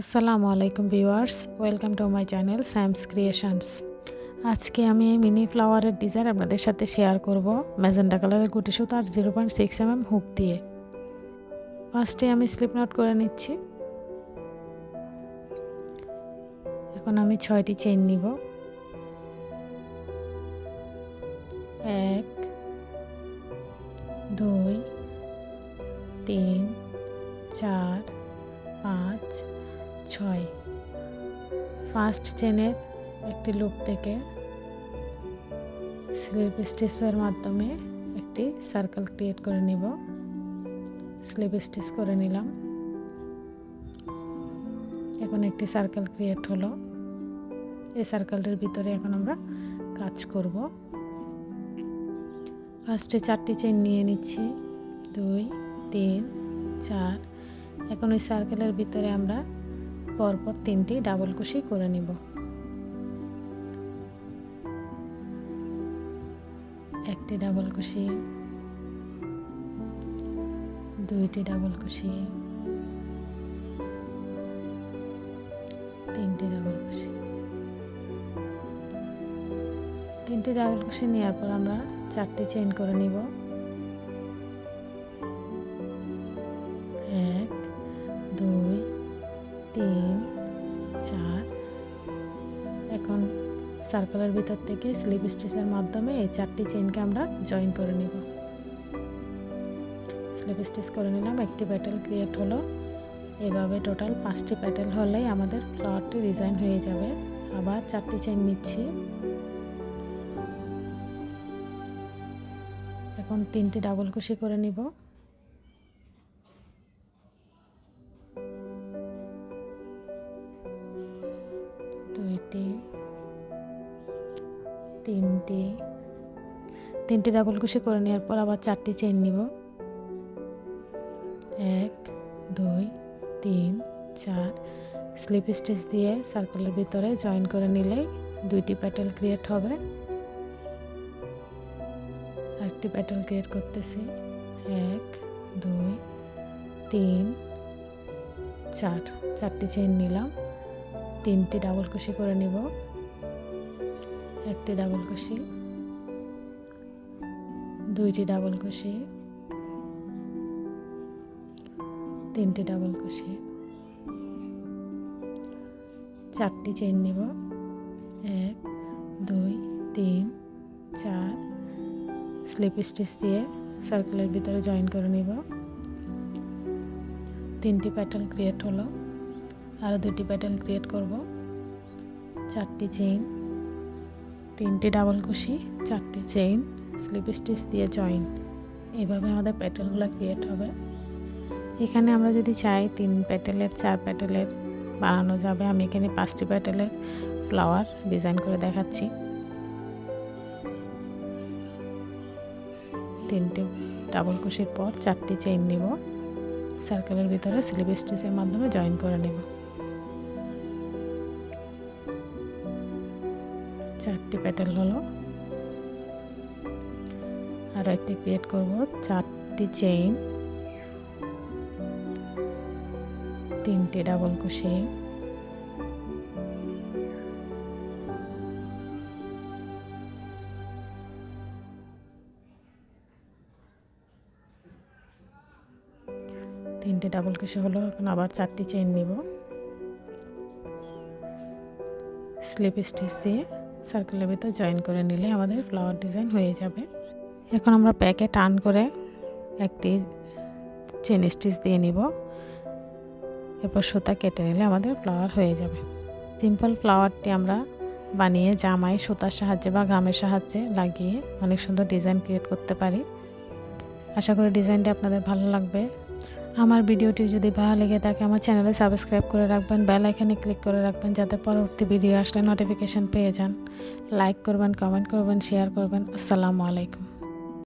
আসসালামু আলাইকুম viewers, welcome to my channel Sam's creations. আজকে আমি মিনি ফ্লাওয়ারের ডিজাইন আপনাদের সাথে শেয়ার করব ম্যাজেন্টা কালারের গুটি সুতা আর 0.6 mm হুক দিয়ে। ফার্স্টে আমি স্লিপ নট করে নিচ্ছি। এখন আমি 6টি চেইন নিব। 1 2 3 4 5 6। ফার্স্ট চেনের একটি লুপ থেকে স্লিপ স্টিচের মাধ্যমে একটি সার্কেল ক্রিয়েট করে নিব। স্লিপ স্টিচ করে নিলাম। এখন একটি সার্কেল ক্রিয়েট হলো। এই সার্কেলটির ভিতরে এখন আমরা কাজ করব। ফার্স্টে 4টি চেইন নিয়ে নিচ্ছি, 2 3 4। এখন ওই সার্কেলের ভিতরে আমরা পরপর 3টি ডাবল কুশি করে নিব। একটি ডাবল কুশি, 2টি ডাবল কুশি, 3টি ডাবল কুশি। 3টি ডাবল কুশি নেওয়ার পর আমরা 4টি চেইন করে নিব। 1 2 3 4। এখন সার্কেলের ভিতর থেকে স্লিপ স্টিচের মাধ্যমে এই 4টি চেইনকে আমরা জয়েন করে নিব। স্লিপ স্টিচ করে নিলাম, একটি প্যাটেল ক্রিয়েট হলো। এভাবে টোটাল 5টি প্যাটেল হলেই আমাদের ফ্লাওয়ারটি ডিজাইন হয়ে যাবে। আবার 4টি চেইন নিচ্ছি। এখন 3টি ডাবল কুশি করে নিব। 2টি 3টি ডাবল কুশি করে নেওয়ার পর আবার 4টি চেইন নিব। 1 2 3 4। স্লিপ স্টিচ দিয়ে সার্কেলের ভিতরে জয়েন করে নিলেই 2টি প্যাটেল ক্রিয়েট হবে। আরেকটি প্যাটেল ক্রিয়েট করতেছি। 1 2 3 4। 4টি চেইন নিলাম। 3টি ডাবল কুশি করে নিব। একটি ডাবল কুশি, 2টি ডাবল কুশি, 3টি ডাবল কুশি, 4টি চেইন নিব। 1 2 3 4। স্লিপ স্টিচ দিয়ে সার্কেলের ভিতরে জয়েন করে নিব। 3টি প্যাটেল ক্রিয়েট হলো। আরও 2টি প্যাটেল ক্রিয়েট করব। 4টি চেইন, 3টি ডাবল কুশি, 4টি চেইন, স্লিপ স্টিচ দিয়ে জয়েন। এইভাবে আমাদের প্যাটেলগুলো ক্রিয়েট হবে। এখানে আমরা যদি চাই 3 প্যাটেলের 4 প্যাটেলের বানানো যাবে। আমি এখানে 5টি প্যাটেলের ফ্লাওয়ার ডিজাইন করে দেখাচ্ছি। 3টি ডাবল কুশির পর 4টি চেইন নিব। সার্কেলের ভিতরে স্লিপ স্টিচের মাধ্যমে জয়েন করে নেব। 4টি প্যাটেল হলো। আরও একটি ক্রিয়েট করব। 4টি চেইন, 3টি ডাবল কুশি, 3টি ডাবল কুশি হলো। এখন আবার 4টি চেইন নিব। স্লিপ স্টিচ দিয়ে সার্কেলের ভিতর জয়েন করে নিলে আমাদের ফ্লাওয়ার ডিজাইন হয়ে যাবে। এখন আমরা প্যাকে টার্ন করে একটি চেন স্টিচ দিয়ে নিব। এরপর সুতা কেটে নিলে আমাদের ফ্লাওয়ার হয়ে যাবে। সিম্পল ফ্লাওয়ারটি আমরা বানিয়ে জামায় সুতার সাহায্যে বা গামের সাহায্যে লাগিয়ে অনেক সুন্দর ডিজাইন ক্রিয়েট করতে পারি। আশা করি ডিজাইনটি আপনাদের ভালো লাগবে। আমার ভিডিওটি যদি ভালো লেগে থাকে আমার চ্যানেলে সাবস্ক্রাইব করে রাখবেন, বেল আইকনে ক্লিক করে রাখবেন যাতে পরবর্তী ভিডিও আসলে নোটিফিকেশন পেয়ে যান। লাইক করবেন, কমেন্ট করবেন, শেয়ার করবেন। আসসালামু আলাইকুম।